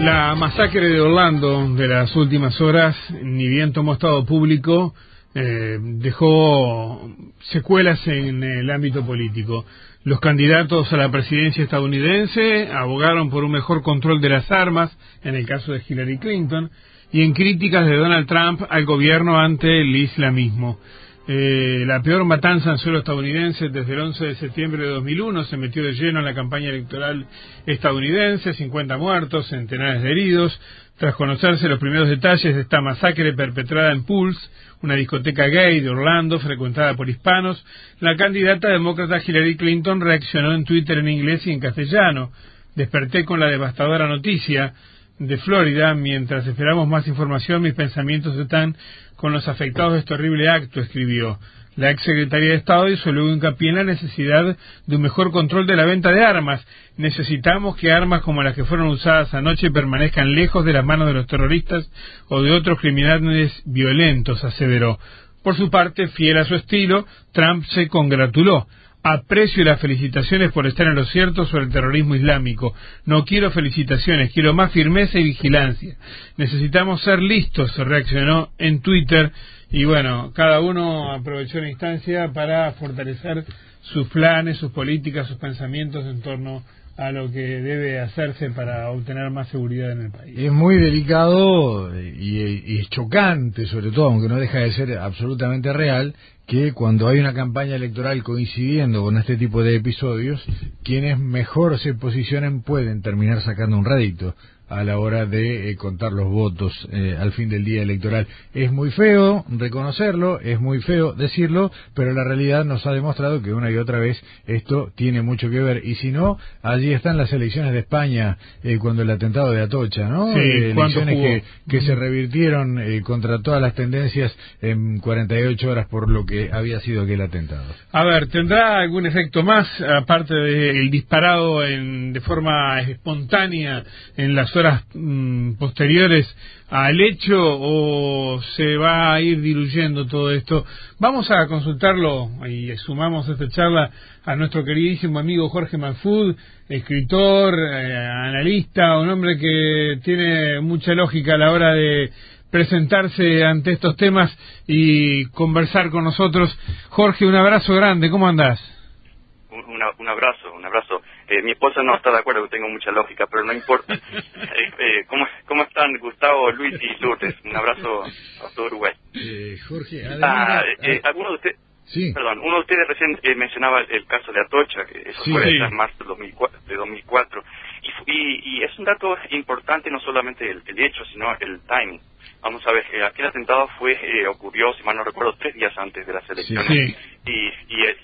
La masacre de Orlando de las últimas horas, ni bien tomó estado público, dejó secuelas en el ámbito político. Los candidatos a la presidencia estadounidense abogaron por un mejor control de las armas, en el caso de Hillary Clinton, y en críticas de Donald Trump al gobierno ante el islamismo. La peor matanza en suelo estadounidense desde el 11 de septiembre de 2001 se metió de lleno en la campaña electoral estadounidense, 50 muertos, centenares de heridos. Tras conocerse los primeros detalles de esta masacre perpetrada en Pulse, una discoteca gay de Orlando frecuentada por hispanos, la candidata demócrata Hillary Clinton reaccionó en Twitter en inglés y en castellano. Desperté con la devastadora noticia de Florida. Mientras esperamos más información, mis pensamientos están con los afectados de este horrible acto, escribió. La exsecretaria de Estado hizo luego hincapié en la necesidad de un mejor control de la venta de armas. Necesitamos que armas como las que fueron usadas anoche permanezcan lejos de las manos de los terroristas o de otros criminales violentos, aseveró. Por su parte, fiel a su estilo, Trump se congratuló. Aprecio las felicitaciones por estar en lo cierto sobre el terrorismo islámico. No quiero felicitaciones, quiero más firmeza y vigilancia. Necesitamos ser listos, reaccionó en Twitter. Y bueno, cada uno aprovechó la instancia para fortalecer sus planes, sus políticas, sus pensamientos en torno a lo que debe hacerse para obtener más seguridad en el país. Es muy delicado y es chocante, sobre todo, aunque no deja de ser absolutamente real, que cuando hay una campaña electoral coincidiendo con este tipo de episodios, quienes mejor se posicionen pueden terminar sacando un rédito a la hora de contar los votos al fin del día electoral. Es muy feo reconocerlo, es muy feo decirlo, pero la realidad nos ha demostrado que una y otra vez esto tiene mucho que ver. Y si no, allí están las elecciones de España, cuando el atentado de Atocha, ¿no? Sí, elecciones que se revirtieron contra todas las tendencias en 48 horas por lo que había sido aquel atentado. A ver, ¿tendrá algún efecto más, aparte del disparado de forma espontánea en las horas posteriores al hecho, o se va a ir diluyendo todo esto? Vamos a consultarlo y sumamos a esta charla a nuestro queridísimo amigo Jorge Mahfoud, escritor, analista, un hombre que tiene mucha lógica a la hora de presentarse ante estos temas y conversar con nosotros. Jorge, un abrazo grande, ¿cómo andás? Un abrazo. Mi esposa no está de acuerdo que tengo mucha lógica, pero no importa. ¿Cómo están Gustavo, Luis y Lourdes? Un abrazo a todo Uruguay. Jorge, ¿alguno de ustedes? Sí. Perdón, uno de ustedes recién mencionaba el caso de Atocha, que eso fue en marzo de 2004. Y es un dato importante, no solamente el hecho, sino el timing. Vamos a ver, aquel atentado ocurrió, si mal no recuerdo, 3 días antes de las elecciones. Sí.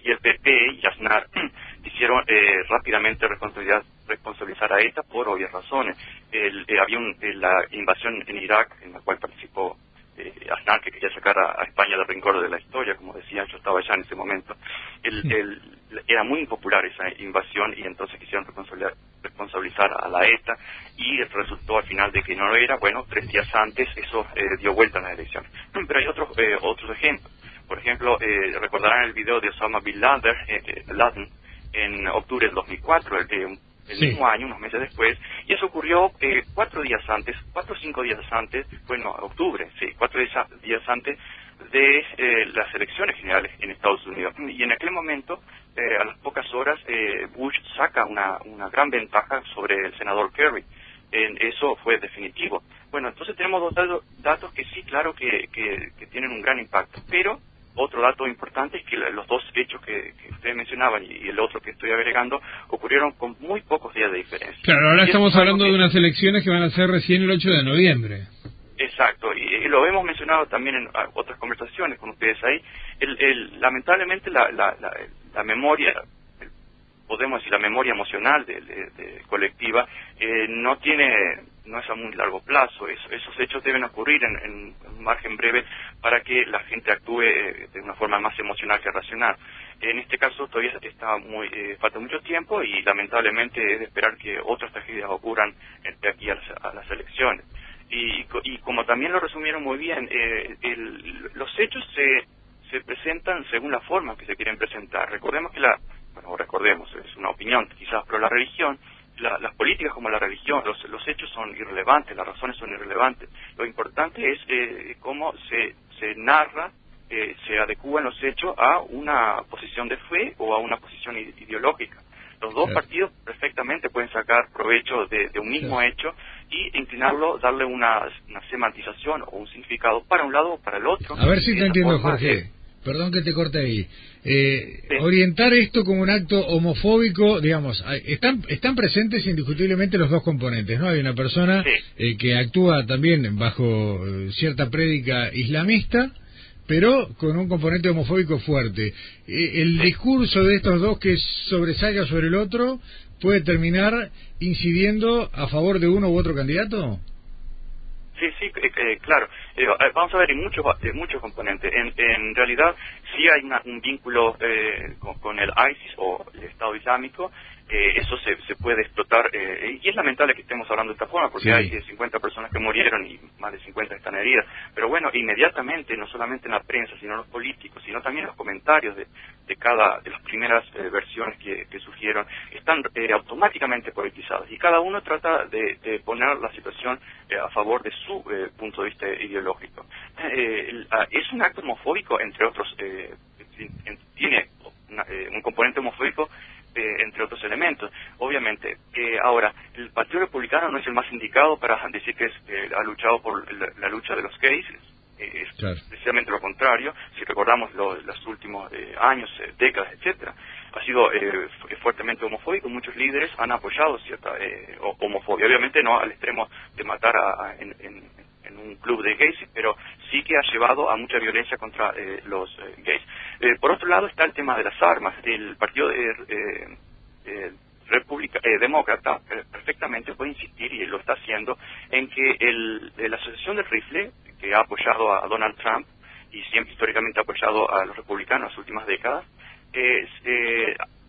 Y el PP y Aznar quisieron rápidamente responsabilizar a ETA por obvias razones. Había la invasión en Irak, en la cual participó Aznar, que quería sacar a España del rincón de la historia, como decía, yo estaba allá en ese momento. Era muy impopular esa invasión y entonces quisieron responsabilizar a la ETA y resultó al final de que no era. Bueno, 3 días antes eso dio vuelta a las elecciones. Pero hay otros ejemplos. Por ejemplo, recordarán el video de Osama Bin Laden en octubre del 2004, el mismo año, unos meses después, y eso ocurrió 4 o 5 días antes, octubre, 4 días antes de las elecciones generales en Estados Unidos. Y en aquel momento, a las pocas horas, Bush saca una gran ventaja sobre el senador Kerry. Eso fue definitivo. Bueno, entonces tenemos dos datos que sí, claro, que tienen un gran impacto, pero otro dato importante es que los dos hechos que ustedes mencionaban y el otro que estoy agregando ocurrieron con muy pocos días de diferencia. Claro, ahora estamos hablando de unas elecciones que van a ser recién el 8 de noviembre. Exacto, y lo hemos mencionado también en otras conversaciones con ustedes ahí. Lamentablemente la memoria, podemos decir la memoria emocional de colectiva, no es a muy largo plazo. Esos hechos deben ocurrir en un margen breve para que la gente actúe de una forma más emocional que racional. En este caso todavía falta mucho tiempo y lamentablemente es de esperar que otras tragedias ocurran de aquí a las elecciones. Y como también lo resumieron muy bien, los hechos se presentan según la forma que se quieren presentar. Recordemos que es una opinión quizás, pero la religión las políticas como la religión, los hechos son irrelevantes, las razones son irrelevantes. Lo importante es cómo se narra, se adecúan los hechos a una posición de fe o a una posición ideológica. Los dos partidos perfectamente pueden sacar provecho de un mismo hecho y inclinarlo, darle una semantización o un significado para un lado o para el otro. A ver si te entiendo, Jorge. Perdón que te corte ahí. Orientar esto como un acto homofóbico, digamos, están presentes indiscutiblemente los dos componentes, ¿no? Hay una persona que actúa también bajo cierta prédica islamista, pero con un componente homofóbico fuerte. El discurso de estos dos que sobresalga sobre el otro puede terminar incidiendo a favor de uno u otro candidato. Sí, claro. Vamos a ver, en muchos componentes. En realidad, sí hay un vínculo con el ISIS o el Estado Islámico. Eso se puede explotar, y es lamentable que estemos hablando de esta forma, porque hay 50 personas que murieron y más de 50 están heridas. Pero bueno, inmediatamente, no solamente en la prensa, sino los políticos, sino también los comentarios de las primeras versiones que surgieron, están automáticamente politizados, y cada uno trata de poner la situación a favor de su punto de vista ideológico. Es un acto homofóbico, entre otros, tiene un componente homofóbico, entre otros elementos. Obviamente, ahora, el Partido Republicano no es el más indicado para decir que ha luchado por la lucha de los gays. Es precisamente lo contrario. Si recordamos los últimos años, décadas, etcétera, ha sido fuertemente homofóbico. Muchos líderes han apoyado cierta homofobia. Obviamente no al extremo de matar en un club de gays, pero sí que ha llevado a mucha violencia contra los gays. Por otro lado está el tema de las armas. El Partido Demócrata perfectamente puede insistir, y lo está haciendo, en que la Asociación del Rifle, que ha apoyado a Donald Trump y siempre históricamente ha apoyado a los republicanos en las últimas décadas,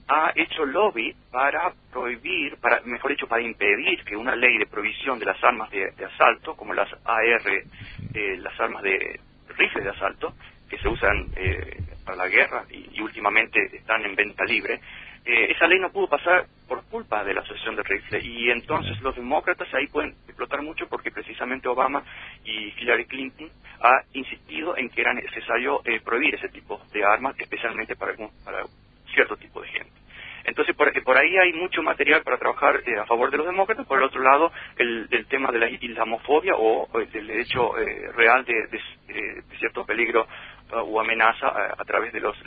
ha hecho lobby para prohibir, mejor dicho, para impedir que una ley de prohibición de las armas de asalto, como las AR, las armas de rifles de asalto, que se usan para la guerra y últimamente están en venta libre, esa ley no pudo pasar por culpa de la Asociación de Rifle, y entonces los demócratas ahí pueden explotar mucho, porque precisamente Obama y Hillary Clinton ha insistido en que era necesario prohibir ese tipo de armas, especialmente para cierto tipo de gente. Entonces, por ahí hay mucho material para trabajar a favor de los demócratas. Por el otro lado, el tema de la islamofobia o del hecho real de cierto peligro o amenaza a través de los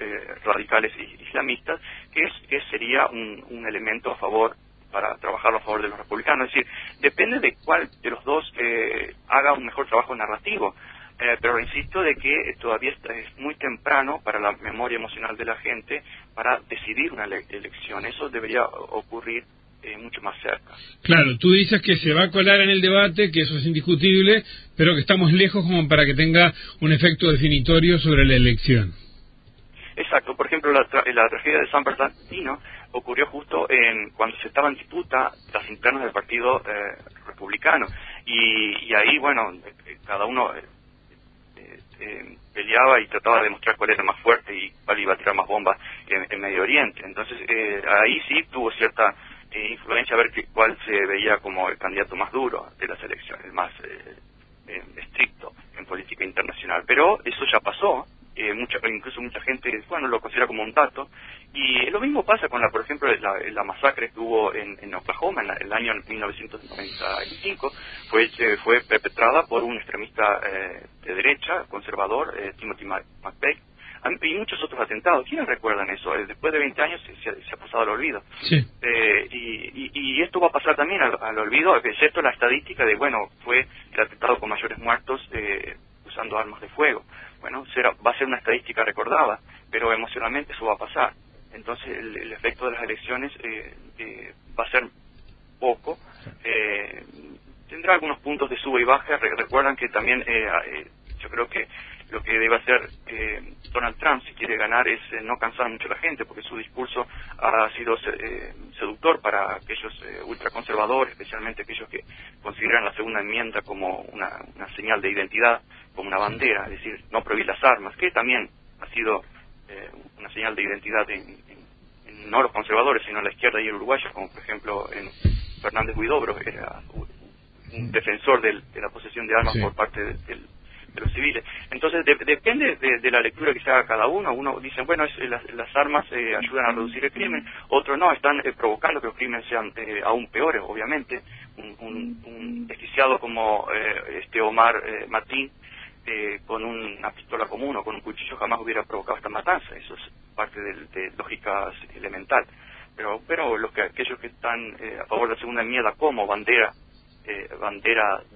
radicales islamistas, que sería un elemento a favor, para trabajarlo a favor de los republicanos. Es decir, depende de cuál de los dos haga un mejor trabajo narrativo. Pero insisto de que todavía es muy temprano para la memoria emocional de la gente para decidir una elección. Eso debería ocurrir mucho más cerca. Claro, tú dices que se va a colar en el debate, que eso es indiscutible, pero que estamos lejos como para que tenga un efecto definitorio sobre la elección. Exacto. Por ejemplo, la tragedia de San Bernardino ocurrió justo cuando se estaba en disputa las internas del Partido Republicano. Y ahí, bueno, cada uno peleaba y trataba de demostrar cuál era más fuerte y cuál iba a tirar más bombas en Medio Oriente. Entonces, ahí sí tuvo cierta influencia a ver cuál se veía como el candidato más duro de las elecciones, el más estricto en política internacional. Pero eso ya pasó. Incluso mucha gente, lo considera como un dato. Y lo mismo pasa con por ejemplo, la masacre que hubo en Oklahoma en el año 1995, fue perpetrada por un extremista de derecha, conservador, Timothy McVeigh, y muchos otros atentados. ¿Quiénes recuerdan eso? Después de 20 años se ha pasado al olvido. Sí. Y esto va a pasar también al olvido, excepto la estadística de, fue el atentado con mayores muertos usando armas de fuego. Bueno, va a ser una estadística recordada, pero emocionalmente eso va a pasar. Entonces el efecto de las elecciones va a ser poco. Tendrá algunos puntos de sube y baja. Recuerdan que también yo creo que lo que debe hacer Donald Trump, si quiere ganar, es no cansar mucho a la gente, porque su discurso ha sido seductor para aquellos ultraconservadores, especialmente aquellos que consideran la segunda enmienda como una señal de identidad, como una bandera, es decir, no prohibir las armas, que también ha sido una señal de identidad en no los conservadores, sino en la izquierda y el uruguayo, como por ejemplo en Fernández Huidobro era un defensor de la posesión de armas por parte de los civiles. Entonces depende de la lectura que se haga cada uno. Uno dice, bueno, las armas ayudan a reducir el crimen, otros no, están provocando que los crímenes sean aún peores, obviamente. Un desquiciado como Omar Martín, con una pistola común o con un cuchillo jamás hubiera provocado esta matanza. Eso es parte de lógica elemental. Pero aquellos que están a favor de la segunda enmienda como bandera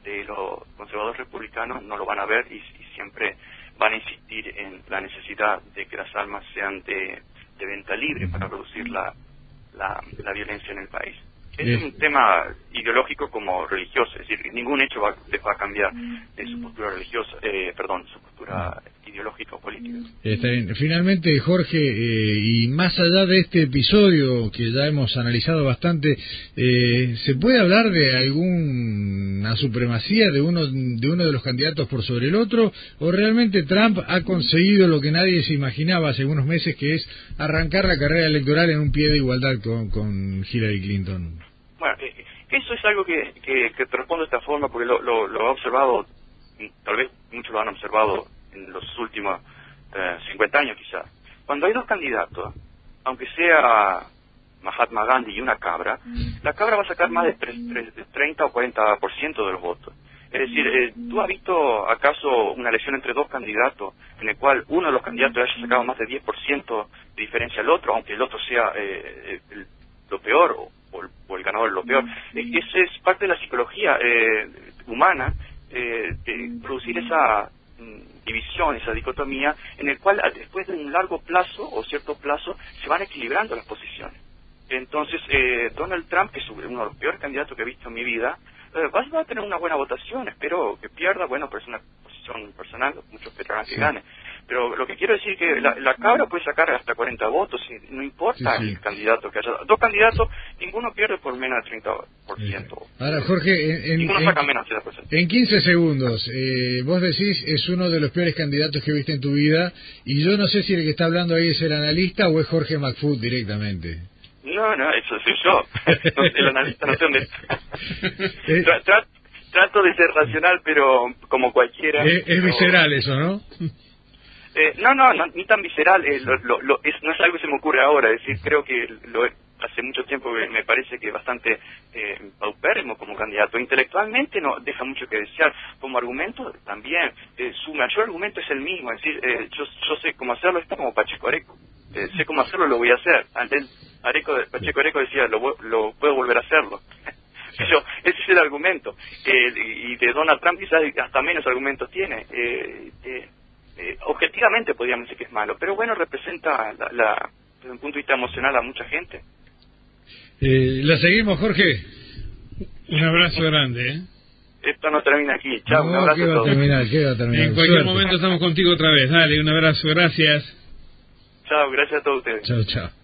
de los conservadores republicanos no lo van a ver y siempre van a insistir en la necesidad de que las armas sean de venta libre para reducir la violencia en el país. Es un tema ideológico como religioso, es decir, ningún hecho va a cambiar su postura religiosa, su postura ideológica o política. Está bien. Finalmente, Jorge, y más allá de este episodio que ya hemos analizado bastante, ¿se puede hablar de alguna supremacía de uno de los candidatos por sobre el otro? ¿O realmente Trump ha conseguido lo que nadie se imaginaba hace unos meses, que es arrancar la carrera electoral en un pie de igualdad con Hillary Clinton? Bueno, eso es algo que te respondo de esta forma porque lo he observado, tal vez muchos lo han observado en los últimos 50 años quizás. Cuando hay dos candidatos, aunque sea Mahatma Gandhi y una cabra, la cabra va a sacar más de 30 o 40% de los votos. Es decir, ¿tú has visto acaso una elección entre dos candidatos en el cual uno de los candidatos haya sacado más de 10% de diferencia al otro, aunque el otro sea lo peor o el ganador lo peor? Esa es parte de la psicología humana, producir esa división, esa dicotomía, en el cual después de un largo plazo o cierto plazo se van equilibrando las posiciones. Entonces, Donald Trump, que es uno de los peores candidatos que he visto en mi vida, va a tener una buena votación. Espero que pierda, bueno, pero es una posición personal, muchos esperarán que gane. Pero lo que quiero decir es que la cabra puede sacar hasta 40 votos, y no importa el candidato que haya. Dos candidatos, ninguno pierde por menos de 30%. Ahora, Jorge, ninguno saca menos de 30%. En 15 segundos, vos decís, es uno de los peores candidatos que viste en tu vida, y yo no sé si el que está hablando ahí es el analista o es Jorge McFood directamente. No, eso soy yo. El analista no sé dónde está. Trato de ser racional, pero como cualquiera. Es visceral eso, ¿no? No, ni tan visceral. No es algo que se me ocurre ahora. Es decir, creo que hace mucho tiempo me parece que es bastante paupérrimo como candidato. Intelectualmente no deja mucho que desear. Como argumento también. Su mayor argumento es el mismo. Es decir, yo sé cómo hacerlo. Está como Pacheco Areco. Sé cómo hacerlo, lo voy a hacer. Antes Pacheco Areco decía, lo puedo volver a hacerlo. Ese es el argumento. Y de Donald Trump quizás hasta menos argumentos tiene. Objetivamente podríamos decir que es malo, pero bueno, representa desde un punto de vista emocional a mucha gente. ¿La seguimos, Jorge? Un abrazo grande, Esto no termina aquí. Chao, un abrazo a todos. ¿Qué va a terminar? En cualquier momento estamos contigo otra vez. Dale, un abrazo, gracias. Chao, gracias a todos ustedes. Chao.